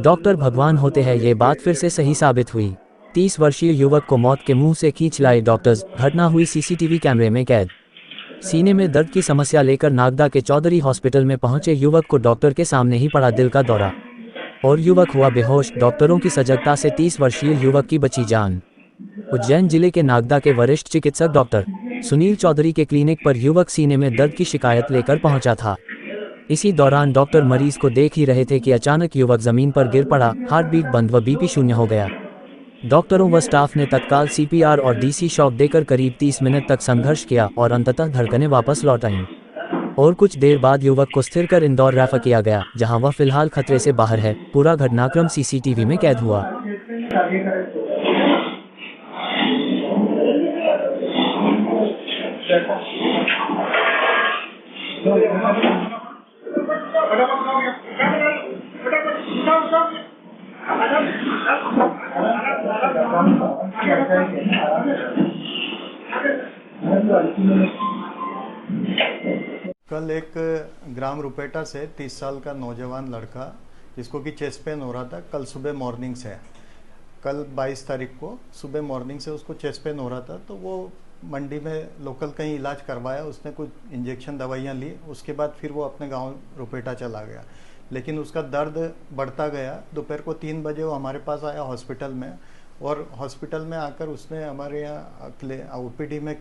Doctor भगवान होते हैं, ये बात फिर से सही साबित हुई। 30 वर्षीय युवक को मौत के मुंह से खींच लाए डॉक्टर्स, घटना हुई सीसीटीवी कैमरे में कैद। सीने में दर्द की समस्या लेकर नागदा के चौधरी हॉस्पिटल में पहुंचे युवक को डॉक्टर के सामने ही पड़ा दिल का दौरा और युवक हुआ बेहोश। डॉक्टरों की सजगता से 30 वर्षीय युवक की बची जान। उज्जैन जिले के नागदा के वरिष्ठ चिकित्सक डॉक्टर सुनील चौधरी के क्लिनिक पर युवक सीने में दर्द की शिकायत लेकर पहुंचा था। इसी दौरान डॉक्टर मरीज को देख ही रहे थे कि अचानक युवक जमीन पर गिर पड़ा, हार्ट बीट बंद व बीपी शून्य हो गया। डॉक्टरों व स्टाफ ने तत्काल सीपीआर और डीसी शॉक देकर करीब 30 मिनट तक संघर्ष किया और अंततः धड़कनें वापस लौट आईं। और कुछ देर बाद युवक को स्थिर कर इंदौर रेफर किया गया, जहां वह फिलहाल खतरे से बाहर है। पूरा घटनाक्रम सीसीटीवी में कैद हुआ। कल एक ग्राम रुपेटा से 30 साल का नौजवान लड़का जिसको कि चेस्ट पेन हो रहा था, कल सुबह मॉर्निंग से, कल 22 तारीख को सुबह मॉर्निंग से उसको चेस्ट पेन हो रहा था, तो वो मंडी में लोकल कहीं इलाज करवाया। उसने कुछ इंजेक्शन दवाइयाँ ली, उसके बाद फिर वो अपने गांव रुपेटा चला गया। लेकिन उसका दर्द बढ़ता गया। दोपहर को 3 बजे वो हमारे पास आया हॉस्पिटल में, और हॉस्पिटल में आकर उसने हमारे यहाँ ओपीडी में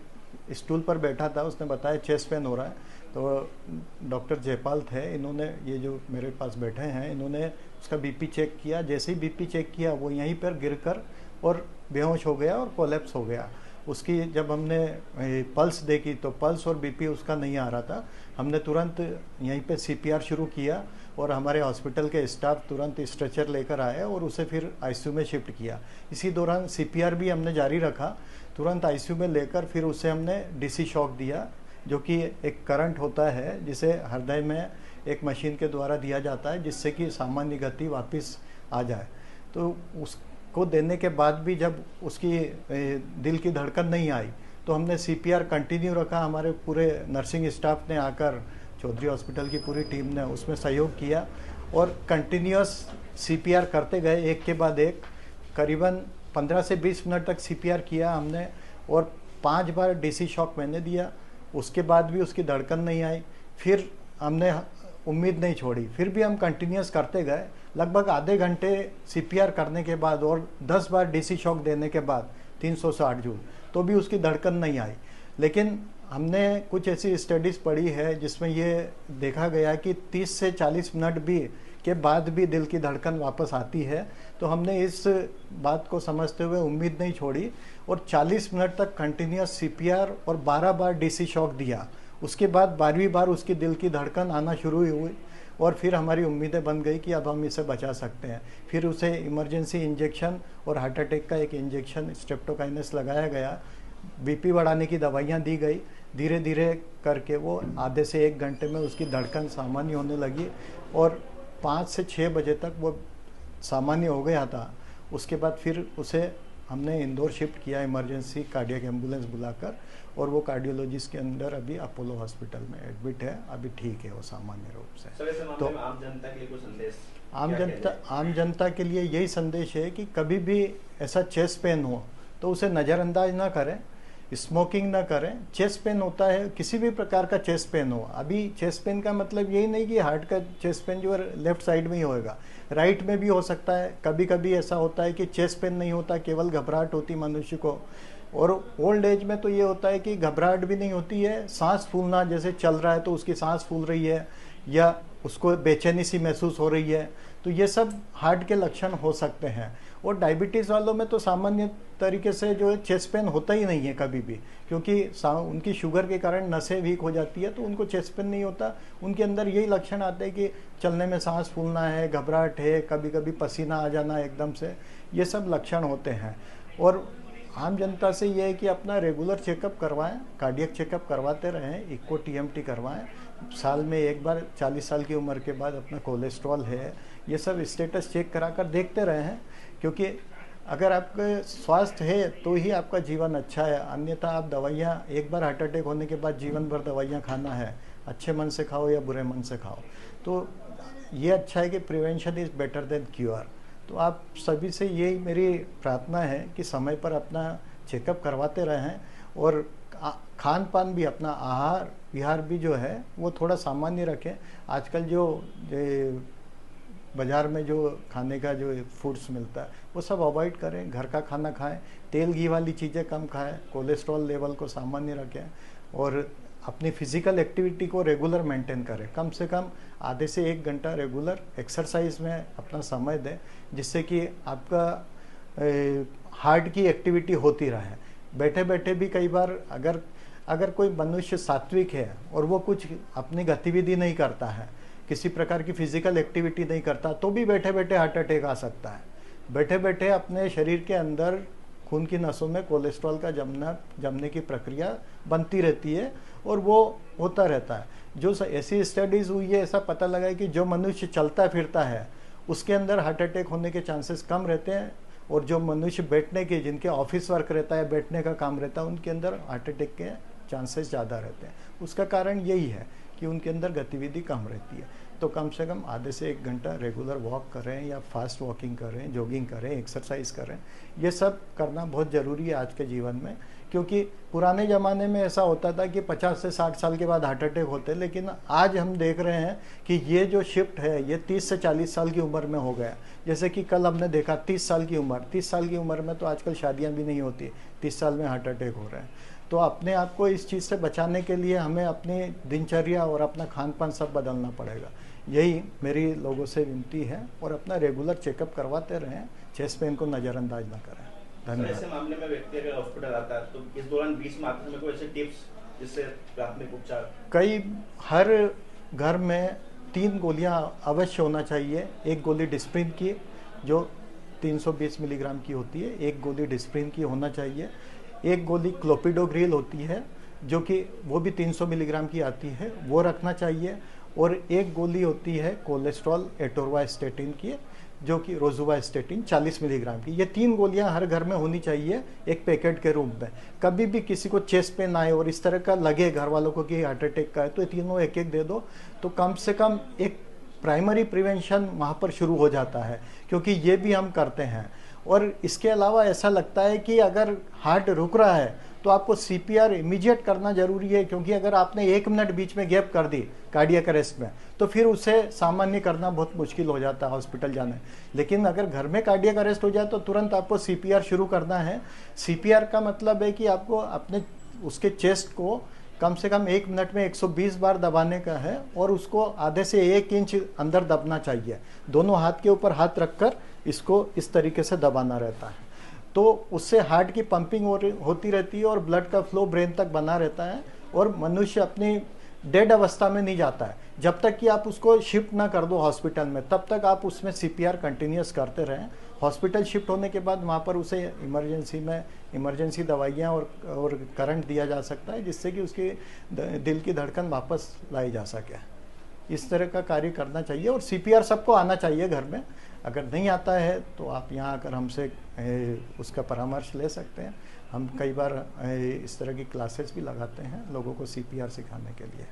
स्टूल पर बैठा था। उसने बताया चेस्ट पेन हो रहा है। तो डॉक्टर जयपाल थे, इन्होंने, ये जो मेरे पास बैठे हैं, इन्होंने उसका बीपी चेक किया। जैसे ही बीपी चेक किया वो यहीं पर गिरकर और बेहोश हो गया और कोलैप्स हो गया। उसकी जब हमने पल्स देखी तो पल्स और बीपी उसका नहीं आ रहा था। हमने तुरंत यहीं पे सीपीआर शुरू किया और हमारे हॉस्पिटल के स्टाफ तुरंत स्ट्रेचर लेकर आए और उसे फिर आईसीयू में शिफ्ट किया। इसी दौरान सीपीआर भी हमने जारी रखा। तुरंत आईसीयू में लेकर फिर उसे हमने डीसी शॉक दिया, जो कि एक करंट होता है जिसे हृदय में एक मशीन के द्वारा दिया जाता है, जिससे कि सामान्य गति वापस आ जाए। तो उसको देने के बाद भी जब उसकी दिल की धड़कन नहीं आई तो हमने सीपीआर कंटिन्यू रखा। हमारे पूरे नर्सिंग स्टाफ ने आकर, चौधरी हॉस्पिटल की पूरी टीम ने उसमें सहयोग किया और कंटिन्यूअस सीपीआर करते गए, एक के बाद एक। करीबन 15 से 20 मिनट तक सीपीआर किया हमने और 5 बार डीसी शॉक मैंने दिया। उसके बाद भी उसकी धड़कन नहीं आई। फिर हमने उम्मीद नहीं छोड़ी, फिर भी हम कंटिन्यूअस करते गए। लगभग आधे घंटे सीपीआर करने के बाद और 10 बार डीसी शॉक देने के बाद 360 जूल, तो भी उसकी धड़कन नहीं आई। लेकिन हमने कुछ ऐसी स्टडीज़ पढ़ी है जिसमें ये देखा गया कि 30 से 40 मिनट भी के बाद भी दिल की धड़कन वापस आती है। तो हमने इस बात को समझते हुए उम्मीद नहीं छोड़ी और 40 मिनट तक कंटिन्यूअस सीपीआर और 12 बार डीसी शॉक दिया। उसके बाद 12वीं बार उसकी दिल की धड़कन आना शुरू हुई और फिर हमारी उम्मीदें बन गई कि अब हम इसे बचा सकते हैं। फिर उसे इमरजेंसी इंजेक्शन और हार्ट अटैक का एक इंजेक्शन स्ट्रेप्टोकाइनेस लगाया गया। बीपी बढ़ाने की दवाइयाँ दी गई। धीरे धीरे करके वो आधे से 1 घंटे में उसकी धड़कन सामान्य होने लगी और 5 से 6 बजे तक वो सामान्य हो गया था। उसके बाद फिर उसे हमने इंदौर शिफ्ट किया इमरजेंसी कार्डियक एम्बुलेंस बुलाकर, और वो कार्डियोलॉजिस्ट के अंदर अभी अपोलो हॉस्पिटल में एडमिट है। अभी ठीक है वो सामान्य रूप से। तो आम जनता के लिए कोई संदेश? आम जनता के लिए यही संदेश है कि कभी भी ऐसा चेस्ट पेन हो तो उसे नज़रअंदाज ना करें, स्मोकिंग ना करें। चेस्ट पेन होता है, किसी भी प्रकार का चेस्ट पेन हो। अभी चेस्ट पेन का मतलब यही नहीं कि हार्ट का चेस्ट पेन जो है लेफ्ट साइड में ही होएगा, राइट में भी हो सकता है। कभी कभी ऐसा होता है कि चेस्ट पेन नहीं होता, केवल घबराहट होती मनुष्य को। और ओल्ड एज में तो ये होता है कि घबराहट भी नहीं होती है, सांस फूलना, जैसे चल रहा है तो उसकी सांस फूल रही है या उसको बेचैनी सी महसूस हो रही है, तो ये सब हार्ट के लक्षण हो सकते हैं। और डायबिटीज़ वालों में तो सामान्य तरीके से जो है चेस्ट पेन होता ही नहीं है कभी भी, क्योंकि उनकी शुगर के कारण नसें वीक हो जाती है, तो उनको चेस्ट पेन नहीं होता। उनके अंदर यही लक्षण आते हैं कि चलने में सांस फूलना है, घबराहट है, कभी कभी पसीना आ जाना एकदम से, ये सब लक्षण होते हैं। और आम जनता से ये है कि अपना रेगुलर चेकअप करवाएं, कार्डियक चेकअप करवाते रहें, इको टीएमटी करवाएं साल में एक बार। 40 साल की उम्र के बाद अपना कोलेस्ट्रॉल है, ये सब स्टेटस चेक कराकर देखते रहें, क्योंकि अगर आपका स्वास्थ्य है तो ही आपका जीवन अच्छा है। अन्यथा आप दवाइयाँ, एक बार हार्ट अटैक होने के बाद जीवन भर दवाइयाँ खाना है, अच्छे मन से खाओ या बुरे मन से खाओ। तो ये अच्छा है कि prevention is better than cure. तो आप सभी से यही मेरी प्रार्थना है कि समय पर अपना चेकअप करवाते रहें, और खान पान भी, अपना आहार विहार भी जो है वो थोड़ा सामान्य रखें। आजकल जो बाज़ार में जो खाने का जो फूड्स मिलता है वो सब अवॉइड करें, घर का खाना खाएं, तेल घी वाली चीज़ें कम खाएं, कोलेस्ट्रॉल लेवल को सामान्य रखें, और अपनी फिजिकल एक्टिविटी को रेगुलर मेंटेन करें। कम से कम आधे से 1 घंटा रेगुलर एक्सरसाइज में अपना समय दें, जिससे कि आपका हार्ट की एक्टिविटी होती रहे। बैठे बैठे भी कई बार अगर कोई मनुष्य सात्विक है और वो कुछ अपनी गतिविधि नहीं करता है, किसी प्रकार की फिजिकल एक्टिविटी नहीं करता, तो भी बैठे बैठे हार्ट अटैक आ सकता है। बैठे बैठे अपने शरीर के अंदर खून की नसों में कोलेस्ट्रॉल का जमने की प्रक्रिया बनती रहती है और वो होता रहता है। जो ऐसी स्टडीज़ हुई है, ऐसा पता लगा है कि जो मनुष्य चलता फिरता है उसके अंदर हार्ट अटैक होने के चांसेस कम रहते हैं, और जो मनुष्य बैठने के, जिनके ऑफिस वर्क रहता है, बैठने का काम रहता है, उनके अंदर हार्ट अटैक के चांसेस ज़्यादा रहते हैं। उसका कारण यही है कि उनके अंदर गतिविधि कम रहती है। तो कम से कम आधे से 1 घंटा रेगुलर वॉक करें, या फास्ट वॉकिंग करें, जॉगिंग करें, एक्सरसाइज करें। ये सब करना बहुत ज़रूरी है आज के जीवन में, क्योंकि पुराने ज़माने में ऐसा होता था कि 50 से 60 साल के बाद हार्ट अटैक होते, लेकिन आज हम देख रहे हैं कि ये जो शिफ्ट है ये 30 से 40 साल की उम्र में हो गया। जैसे कि कल हमने देखा 30 साल की उम्र, 30 साल की उम्र में तो आजकल शादियाँ भी नहीं होती, 30 साल में हार्ट अटैक हो रहे हैं। तो अपने आप को इस चीज़ से बचाने के लिए हमें अपनी दिनचर्या और अपना खान पान सब बदलना पड़ेगा। यही मेरी लोगों से विनती है, और अपना रेगुलर चेकअप करवाते रहें, चेस्ट पेन को नज़रअंदाज ना करें। धन्यवाद। ऐसे मामले में व्यक्ति अगर हॉस्पिटल आता है तो इस दौरान बीच में आते समय कोई ऐसे टिप्स जिससे प्राथमिक उपचार? हर घर में 3 गोलियां अवश्य होना चाहिए। एक गोली डिस्प्रिन की जो 320 मिलीग्राम की होती है, एक गोली डिस्प्रिन की होना चाहिए। एक गोली क्लोपिडोग्रिल होती है जो कि वो भी 300 मिलीग्राम की आती है, वो रखना चाहिए। और एक गोली होती है कोलेस्ट्रॉल एटोरवास्टेटिन की, जो कि रोजुवास्टेटिन 40 मिलीग्राम की। ये 3 गोलियां हर घर में होनी चाहिए एक पैकेट के रूप में। कभी भी किसी को चेस्ट पेन आए और इस तरह का लगे घर वालों को कि हार्ट अटैक का है, तो ये तीनों एक एक दे दो, तो कम से कम एक प्राइमरी प्रिवेंशन वहाँ पर शुरू हो जाता है, क्योंकि ये भी हम करते हैं। और इसके अलावा ऐसा लगता है कि अगर हार्ट रुक रहा है तो आपको सीपीआर इमीडिएट करना जरूरी है, क्योंकि अगर आपने 1 मिनट बीच में गैप कर दी कार्डियक अरेस्ट में, तो फिर उसे सामान्य करना बहुत मुश्किल हो जाता है हॉस्पिटल जाने। लेकिन अगर घर में कार्डियक अरेस्ट हो जाए तो तुरंत आपको सीपीआर शुरू करना है। सीपीआर का मतलब है कि आपको अपने उसके चेस्ट को कम से कम 1 मिनट में 120 बार दबाने का है, और उसको आधे से 1 इंच अंदर दबना चाहिए। दोनों हाथ के ऊपर हाथ रखकर इसको इस तरीके से दबाना रहता है, तो उससे हार्ट की पंपिंग होती रहती है और ब्लड का फ्लो ब्रेन तक बना रहता है, और मनुष्य अपनी डेड अवस्था में नहीं जाता है। जब तक कि आप उसको शिफ्ट ना कर दो हॉस्पिटल में, तब तक आप उसमें सीपीआर कंटिन्यूस करते रहें। हॉस्पिटल शिफ्ट होने के बाद वहाँ पर उसे इमरजेंसी दवाइयाँ और करंट दिया जा सकता है, जिससे कि उसकी दिल की धड़कन वापस लाई जा सके। इस तरह का कार्य करना चाहिए, और सीपीआर सबको आना चाहिए घर में। अगर नहीं आता है तो आप यहाँ आकर हमसे उसका परामर्श ले सकते हैं। हम कई बार इस तरह की क्लासेस भी लगाते हैं लोगों को सीपीआर सिखाने के लिए।